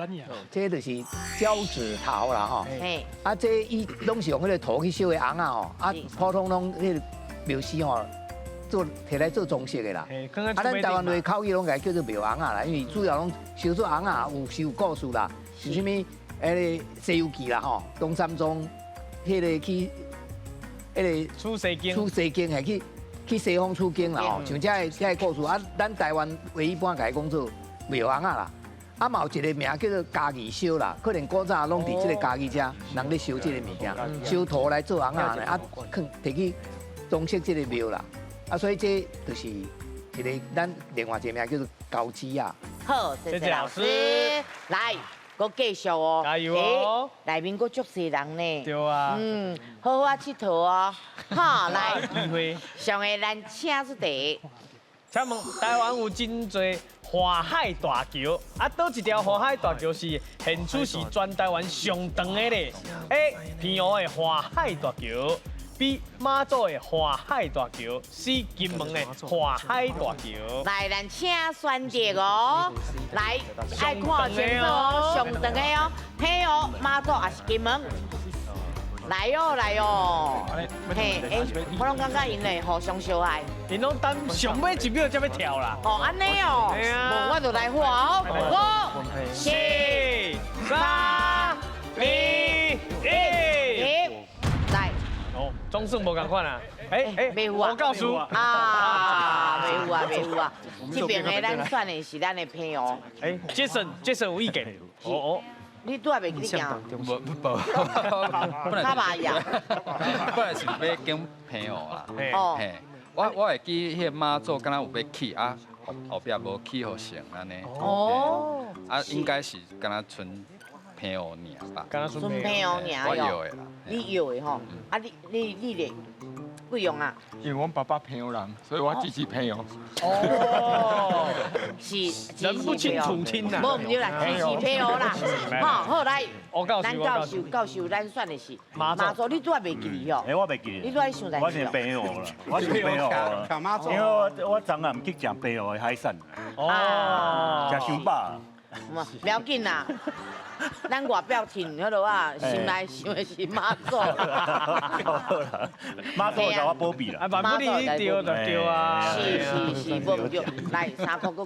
S6: 这就是胶纸头啦吼。
S1: 嘿，
S6: 啊，这伊拢是用迄个土去烧的红啊吼，啊，普通拢迄个庙师吼做摕来做装饰的啦。啊，咱台湾话口语拢个叫做庙红啊啦，因为主要拢烧做红啊，有故事啦，是啥物？迄个《西游记》啦吼，东山宗迄个去迄个
S2: 出西经
S6: 系去西方取经啦吼，像这故事啊，咱台湾唯一般改讲做庙红啊啦，啊嘛有一个名叫做家己烧啦，可能古早拢伫这个家己遮人咧烧这个物件，烧土来做红啊，啊摕去装饰这个庙啦，啊所以这就是一个咱另外一个名叫做高枝啊。
S1: 好，谢谢老师，来。搁继续哦，
S2: 加油哦！
S1: 内面搁足侪人呢，
S2: 对啊，
S1: 好好啊佚佗哦，哈，来，
S2: 机会，
S1: 上个咱请出题，
S2: 请问台湾有真侪花海大桥，啊，倒一条花海大桥是现处是全台湾上长的咧？A. 平湖的花海大桥 ，B. 马祖的花海大桥 ，C. 金门的花海大桥。
S1: 来，咱请选择哦，来，爱看清楚哦，上长的哦，嘿哦，马祖还是金门？来哟来哟，嘿，我拢感觉因会互相相爱，
S2: 因拢等上尾一秒才要跳啦。
S1: 哦，安尼哦，无我就来画哦，5、4、3、2、1，来。
S2: 哦，总算无共款啦。
S1: 袂有啊，
S2: 我告诉
S1: 啊，袂有啊，袂有啊，这边的咱选的是咱的朋友。
S2: Jason 有意见。哦。
S1: 你拄也袂记讲？
S10: 无，
S1: 他爸呀。
S10: 本来是要跟朋友啦。
S1: 哦。
S10: 我会记迄个马祖敢若有要去啊，后壁无去互成安尼。
S1: 哦。
S10: 啊，应该是敢若剩朋友尔吧。
S1: 剩朋友尔
S10: 我有的啦。
S1: 你有的吼？啊，你咧不用啊？
S9: 因为我爸爸朋友人，所以我支持朋友。
S1: 哦，是
S2: 人不亲土亲呐。
S1: 无唔对啦，支持朋友啦。好，好来，咱教授，咱选的是
S2: 马
S1: 祖，你拄也袂记哦？
S8: 我袂记。
S1: 你拄也想在？
S8: 我是朋友啦，我是朋友啦。因为我昨暗去食朋友的海产。
S1: 哦。
S8: 食伤饱。
S1: 不要紧啦。咱外表听迄落啊，心内想的是马祖。
S8: 马祖甲我保庇啦。
S2: 啊，万不你对就对啊。
S1: 是，无唔对。来，三哥哥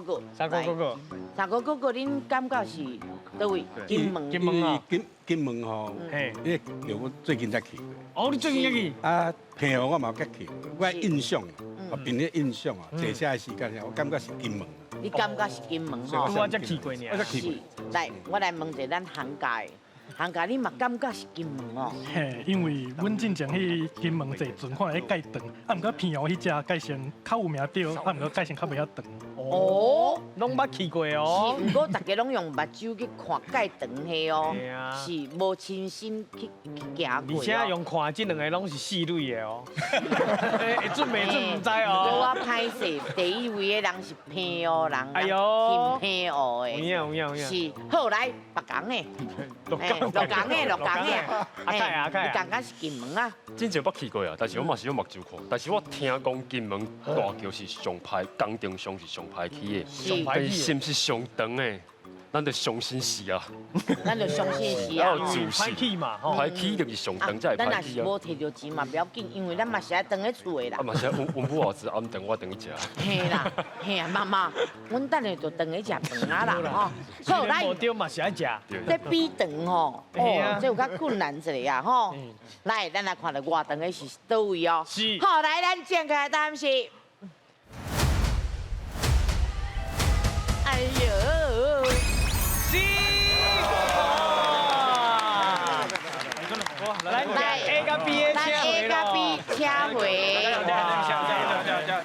S1: 哥，恁感觉是倒位？金门。
S2: 啊。
S12: 金门吼，迄个我最近才去。
S2: 哦，你最近才去？
S12: 啊，朋友我嘛有去，我印象，我凭咧印象啊，坐车的时间，我感觉是金门。
S1: 你感觉是金门吼？
S2: 我才去过呢。
S12: 我才去过。
S1: 来，我来问一下咱行家，行家你嘛感觉是金门哦？
S16: 嘿，因为阮之前去金门坐船看会介长，啊，毋过平湖迄只介成较有名对，啊，毋过介成较袂遐长。
S2: 哦，拢捌去过哦。
S1: 是，不过大家拢用目睭去看介长迄哦，是无亲身去行过。
S2: 而且用看这两个拢是四类的哦。会准袂准唔知哦。
S1: 我歹势，第一位的人是平湖人，
S2: 哎呦，
S1: 平湖的。
S2: 有影。
S1: 是，好来，北港的。
S2: 鹿港的，
S1: 你感觉是金门啊？
S7: 真正捌去过啊，但是我嘛是用目睭看，但是我听讲金门大桥是上歹，工程上是上歹去的，但是不是上长的，咱就相信是啊。
S1: 咱就相信是啊。
S2: 歹去嘛，
S7: 歹去就是上长才会
S1: 咱
S7: 歹去啊。
S1: 若是无摕到钱嘛，不要紧，因为咱嘛是爱等咧厝的啦。
S7: 啊嘛是阮母后子暗顿我等伊食。
S1: 嘿啦，嘿啊，妈妈，阮等下就等咧食饭啊啦，吼。好，来。
S2: 无对嘛是爱食。
S1: 这比长吼，哦，这有较困难一个啊，吼。来，咱来看到外长的是倒位哦。
S2: 是。
S1: 好，来，咱正确的答案是。哎呦！
S2: 是。来 A 甲 B 的车回咯。
S1: 车回。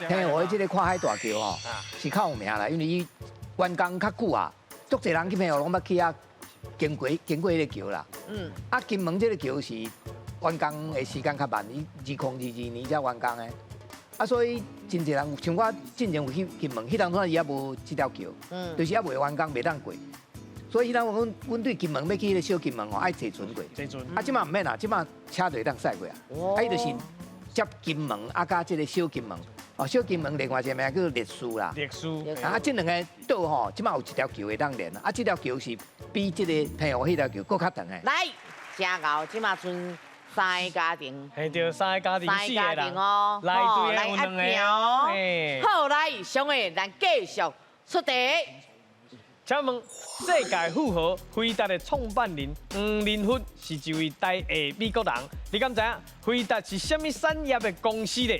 S6: 嘿，我这个看海大桥吼，是较有名啦，因为伊完工较久啊，足侪人去朋友拢捌去啊，经过迄个桥啦。啊，金门这个桥是完工的时间较慢，伊2022年才完工的。啊，所以真侪人像我进前有去金门，迄当阵伊也无这条桥，就是也未完工，袂当过。所以迄当阮对金门要去迄个小金门哦，爱坐船过。
S2: 坐船。
S6: 啊，即马唔免啦，即马车就会当驶过啊。啊，伊就是接金门啊，甲即个小金门。哦，小金门另外一个名叫烈屿啦。
S2: 烈屿。
S6: 啊，这两个岛吼，即马有一条桥会当连啊，这条桥是比即个澎湖迄条桥更较长的。
S1: 来，真高，即马剩3个家庭。
S2: 系对，3个家庭，4个人
S1: 哦。
S2: 来对有2个哦。
S1: 好，来，上个咱继续出题。
S2: 请问世界富豪辉达的创办人黄仁勋是一位台下美国人，你敢知影辉达是什么产业的公司呢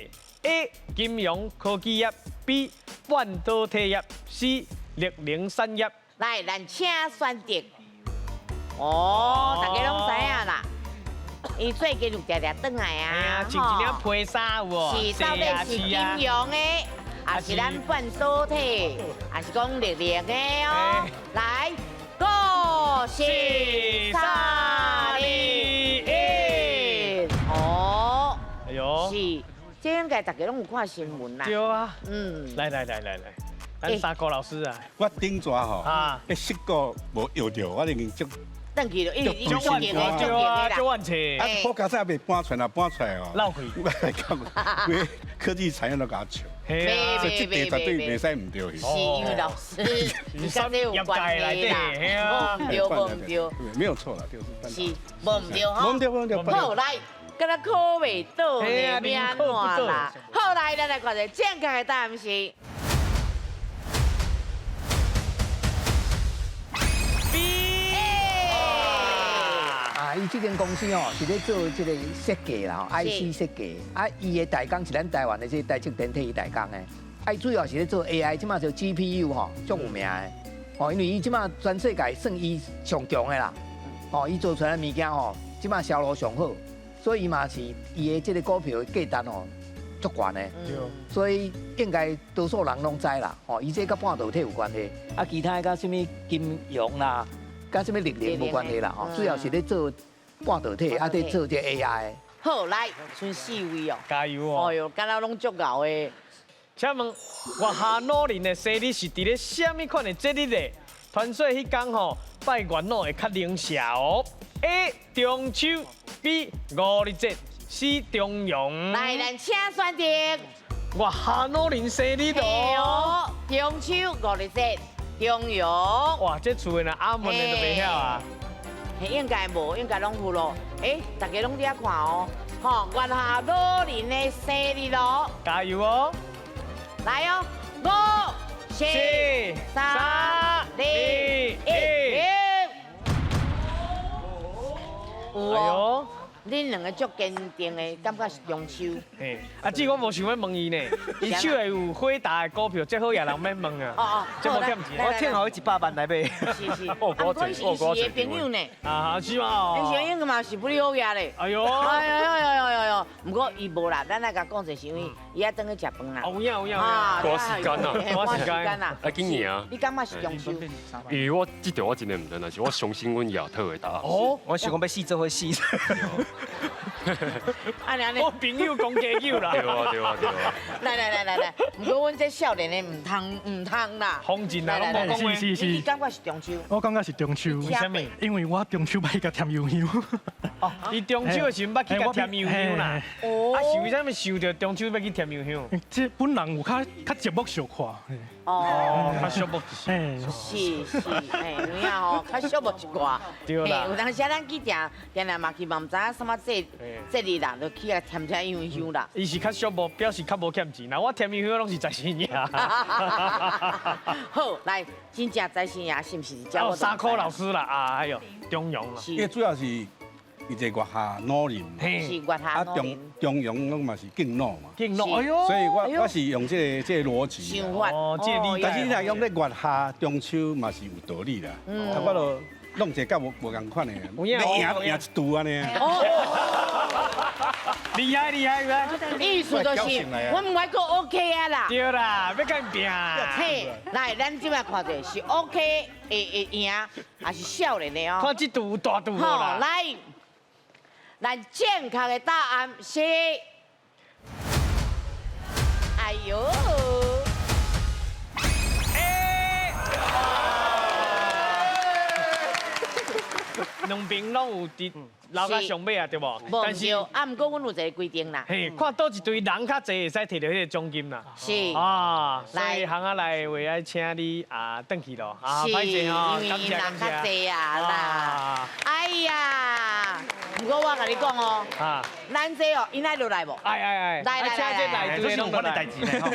S2: ？A. 金融科技业 ，B. 半导体业 ，C. 绿能产业。
S1: 来，咱请选择。哦，大家拢知影啦。伊最近就常常转来啊，
S2: 穿一领皮衫有无？
S1: 是到底是金融的？还是咱半导体，还是讲绿能的哦？来，5、4、3、2、1。哦，
S2: 哎呦，
S1: 是，这应该大家拢有看新闻啦。
S2: 对啊，来，咱三哥老师啊，
S12: 我顶抓吼，迄10个无摇着，我已经足。
S1: 登记了，伊
S2: 就万钱啦，就万钱。
S12: 啊，我刚才被搬出来哦，
S2: 闹开。
S12: 我来讲，科技产业都甲抢，所以这题绝对袂使唔对。
S1: 是因为老师，你跟这有关系啦，无唔对，
S12: 没有错啦，就是
S1: 是无唔对哈。
S12: 无唔对。
S1: 好来，跟他考未到，你安怎啦？好来，咱来看下正确的答案是。
S6: 伊这间公司哦，是咧做这个设计啦，IC 设计。啊，伊的代工是咱台湾的这台积电替伊代工的。啊，主要是咧做 AI， 即马就 GPU 吼，足有名的。哦，因为伊即马全世界算伊上强的啦。哦，伊做出来的物件吼，即马销路上好，所以伊嘛是伊的这个股票的价值哦，足悬的。所以应该多数人拢知啦。哦，伊这甲半导体有关系，啊，其他甲什么金融啦。跟什么绿能无关系啦，吼，主要是咧做半导体，啊，咧做这 AI。
S1: 好，来，剩4位哦，
S2: 加油哦！
S1: 哎呦，敢若拢足熬的。
S2: 请问，月下农林的生日是伫咧什么款的节日呢？传说迄天吼，拜元老会较灵巧哦。A. 中秋 ，B. 五日节 ，C. 中庸。
S1: 来，咱请选择。
S2: 月下农林生日
S1: 哦，中秋、五日节。中庸，
S2: 哇，这厝的呢阿门的都袂晓啊，
S1: 应该无，应该拢有咯。大家拢伫遐看哦，吼，月下老人的生日咯，
S2: 加油哦！
S1: 来哦，5、4、3、2、1，有哦。恁两个足坚定的，感觉是中秋。
S2: 嘿，啊，只我无想要问伊呢，伊手下有辉达的股票，最好也人免问啊。哦，这无欠钱，
S15: 我听好100万来买。
S1: 是，啊，我是伊的朋友呢。
S2: 啊，是嘛？
S1: 因为应该嘛是不哩好嘢咧。
S2: 哎呦，
S1: 哎呦，不过伊无啦，咱来甲讲者是因为伊要等去食饭啦。
S2: 有影。
S7: 赶时间啊，
S1: 赶时间啦。
S7: 啊，今年啊。
S1: 你感觉是中秋？
S7: 因为我这条我真的唔知，但是我相信阮亚特的答案。
S15: 哦，我想讲要死做伙死。
S2: 我朋友讲加油啦！
S7: 对啊！
S1: 来，不过阮这少年的唔通啦。
S2: 风景啦，拢无讲
S1: 是。你感觉是中秋？
S16: 我感觉是中秋。
S2: 为什么？
S16: 因为我中秋捌去甲添油香。
S2: 哦，伊中秋的时阵捌去甲添油香啦。哦。啊，是为什么想到中秋要去添油香？
S16: 这本人有较节目小看。
S2: 哦，较寂寞。
S1: 是，有影吼，较寂寞一寡。
S2: 对啦。
S1: 有当时咱去定嘛去嘛，唔知影什么节日啦，就去啊添只油香啦。
S2: 伊是较寂寞，表示较无欠钱。那我添油香拢是在生爷。
S1: 好，来，真正在生爷是不是？
S2: 哦，3科老师啦，哎呦，中庸啦。
S12: 因为主要是伊这月下老人，
S1: 是月下老人。
S12: 中庸拢嘛是敬老嘛。
S2: 敬老，哎呦。
S12: 所以我是用这个逻辑。
S1: 想法。
S2: 哦，这理解。
S12: 但是你若用咧月下中秋嘛是有道理啦。啊，我就弄一个无共款的，赢一度安尼。
S2: 厉害！
S1: 意思就是，我唔爱讲 OK 啊啦。
S2: 对啦，要跟拼。
S1: 嘿，来，咱即摆看者是 OK 会赢，还是少年的哦？
S2: 看这度大度啦。
S1: 来，咱正确的答案是，哎呦，
S2: 两边拢有伫留到上尾啊，对无？
S1: 但是啊，毋过阮有一个规定啦。
S2: 嘿，看倒一队人较侪，会使摕到迄个奖金啦。
S1: 是
S2: 啊，所以行啊来为爱请你转去咯。
S1: 是，因为
S2: 因
S1: 人较侪啊啦。哎呀，不过我甲你讲哦，咱这哦，因爱落来无？
S2: 来，
S15: 都是我的代志嘞吼。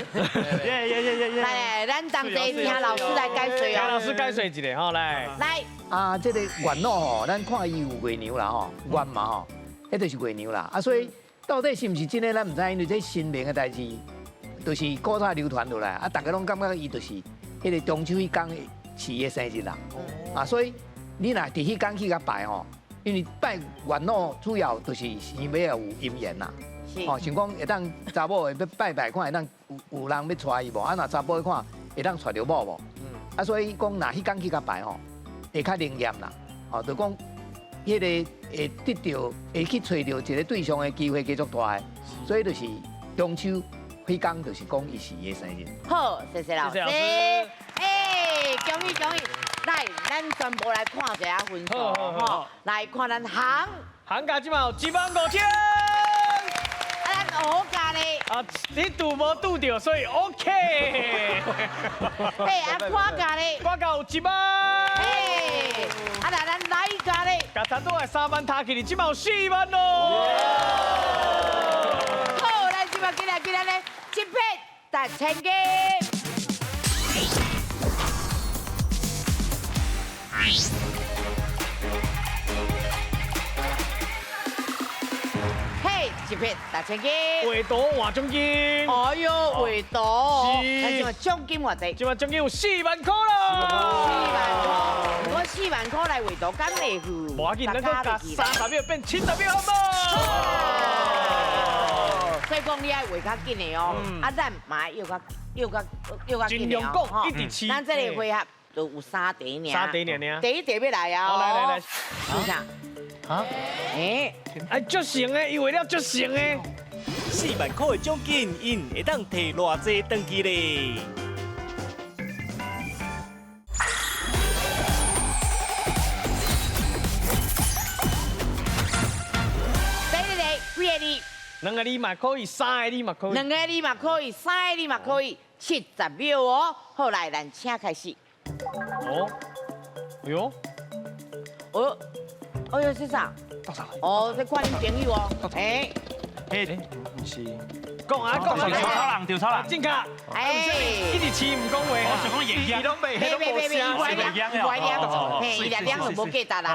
S1: 来，咱当地听老师来解说哦。
S2: 老师解说一下吼，来。
S6: 啊，这个元老吼，咱看伊有月娘啦吼，元嘛吼，迄就是月娘啦。啊，所以到底是毋是真诶，咱毋知，因为这新名诶代志，就是古早流传落来，啊，大家拢感觉伊就是迄个中秋迄天是伊诶生日啦。啊，所以你若伫迄天去甲拜吼，因为拜元老主要就是生尾有姻缘啦。哦，像讲会当查某诶要拜看会当有人要娶伊无，啊，若查某看会当娶着某无。啊，所以讲若迄天去甲拜吼。会较灵验啦，哦，就讲迄个会得到，会去找到一个对象的机会继续大的，所以就是中秋迄天就是讲伊是伊的生日。
S1: 好，谢谢老师。哎，恭喜恭喜！来，咱全部来看一下分数吼，来看咱行
S2: 价即嘛有15000。
S1: 咱乌价呢？
S2: 啊，你拄无拄到，所以 OK。
S1: 嘿，花价呢？
S2: 花价有1万。
S1: 啊，来咱来价呢？
S2: 甲差不多3万塔起，你即嘛有4万咯。
S1: 好，咱即嘛今日呢，一匹1000个。嘿，一匹1000个。
S2: 画图换奖金。
S1: 哎呦，画图。咱即嘛奖金偌济？
S2: 即嘛奖金有4万块咯。
S1: 4万块，如果4万块来画图，敢会付？
S2: 无要紧，咱搁加30秒变70秒，好无？
S1: 所以讲你爱画较紧的哦，啊，咱嘛要较紧的哦。
S2: 一直试。
S1: 咱这个回合就有3题尔。
S2: 3题尔。
S1: 第一题要来啊！
S2: 来，
S1: 是啥？啊？
S2: 哎，足成的，伊为了足成的。
S11: 4万块的奖金，因会当摕偌济回去咧？
S1: 第一题，几个字
S2: ？2个字嘛可以，3个字嘛可以。
S1: 2个字嘛可以，3个字嘛可以，70秒哦。好来，咱请开始。
S2: 哦，哎呦，
S1: 哎呦，是啥？哦，这看恁朋友哦。哎，
S15: 不是。
S2: 讲啊，
S15: 掉草人，
S2: 正确。哎，一直试唔讲话。
S15: 我想讲演技都没，
S1: 别，伊2就无记答啦。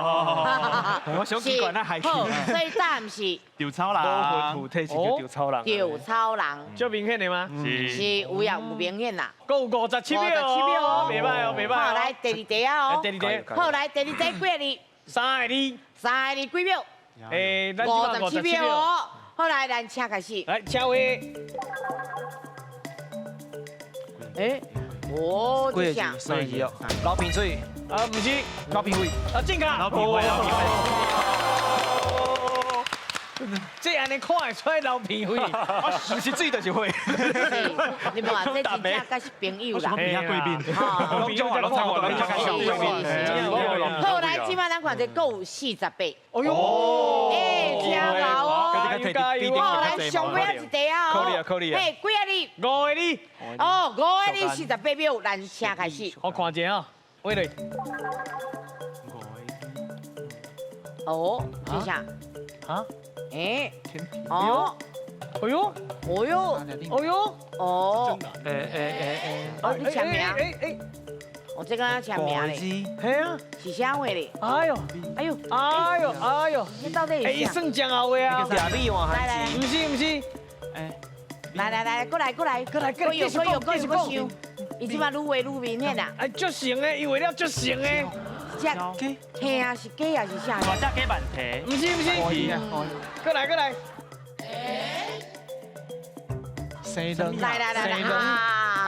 S15: 我想奇怪那还
S1: 好，所以答案是
S15: 掉草人。
S2: 老土体是叫掉草人。
S1: 掉草人，
S2: 最明显的吗？
S1: 是有明顯啦。
S2: 够57秒哦，袂歹哦，袂歹。
S1: 好，來第2題啊哦。
S2: 第2題。
S1: 好，來第2題幾個字
S2: ？3個字。
S1: 3個字幾秒？57秒哦。 好来，咱请开始。
S2: 来，请位。
S1: 这啥？3
S15: 字哦，老瓶水。
S2: 啊，不是，
S15: 老瓶位。
S2: 啊，正确。
S15: 老瓶位，老瓶位。
S2: 这安尼看会出来老瓶位，
S15: 我是不是水就是会？
S1: 你无话，这真正甲是朋友啦。
S15: 朋友贵宾。
S2: 老朋友就看我，你就看小贵
S1: 好，来，今晚咱看这够48。哎
S2: 呦，
S1: 听好哦。 好，来上尾一题啊！
S2: 可以啊。
S1: 嘿，几个字
S2: ？5个字。
S1: 哦，5个字48秒，咱请开始。
S2: 我看一下啊，喂嘞。
S1: 哦，是啥？
S2: 啊？
S1: 哦。
S2: 哎呦。
S1: 哦呦。
S2: 哦呦。
S1: 哦。哦，你签名。我这个要签名嘞。
S2: 系啊。
S1: 是啥话嘞？
S2: 哎呦。
S1: 哎呦。
S2: 哎呦。
S1: 你到底是啥？
S2: 伊算正后话啊。
S1: 来，
S2: 不是。
S1: 来，过来，可以想，伊即马愈画愈明显啦。
S2: 哎，足成的，伊为了足成的。
S1: 听啊是假啊是啥？
S15: 我只假版题。
S2: 不是。过来。
S15: 生灯。
S1: 来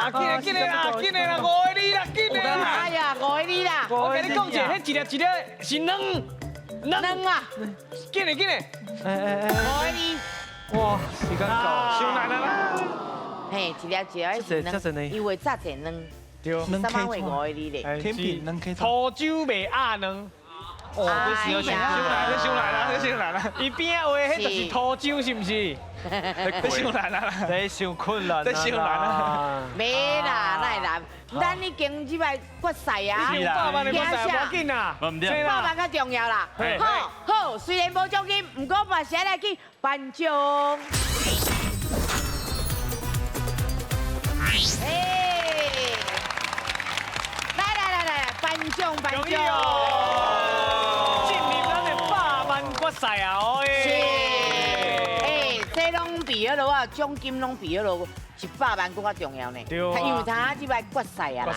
S2: 啊！紧来，5个字啦，紧来啦。
S1: 哎呀，5个字啦。
S2: 我跟你讲者，迄一粒是卵。
S1: 能啊！
S2: 紧嘞紧嘞！
S1: 五个字。
S14: 哇，时间到，
S2: 上难啦！
S1: 嘿，一粒一粒是能，因为早前能，
S2: 对，
S1: 三万为五个字嘞。
S15: 天平能可以
S2: 土酒未鸭能。
S15: 哦，这是要上来了，
S2: 伊边仔话，迄就是土酒是不是？
S15: 这上来了，
S2: 这上困难，
S15: 这上来了。
S1: 没啦，那难，咱已经这摆决赛啊，
S2: 是啦，百万的决赛要紧啦
S1: ，100万较重要啦。好，好，虽然无奖金，不过嘛，先来去颁奖。哎，来，颁奖。决赛啊！是，这拢比迄落啊，奖金拢比迄落100万更较重要呢。对啊。因为他这摆决赛啊啦。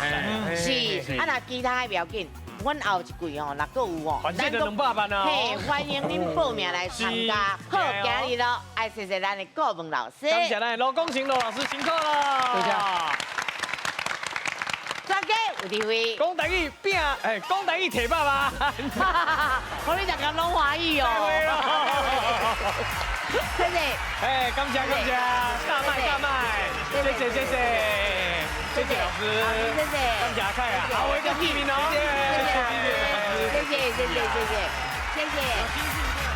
S1: 是，啊那其他的不要紧，阮后一季哦，若个有哦，
S2: 反正就200万啊。
S1: 嘿，欢迎恁报名来参加。好，今日咯，爱谢谢咱的顾问老师。
S2: 感谢咱的罗光行罗老师辛苦了。
S1: 对呀。专家有智慧，
S2: 讲台语拼，讲台语摕100万，
S1: 我你大家拢欢喜哦。谢谢。
S2: 感谢，大麦，谢谢老师，
S1: 谢谢，
S2: 感谢阿凯啊，好，我一个批评哦，
S1: 谢谢。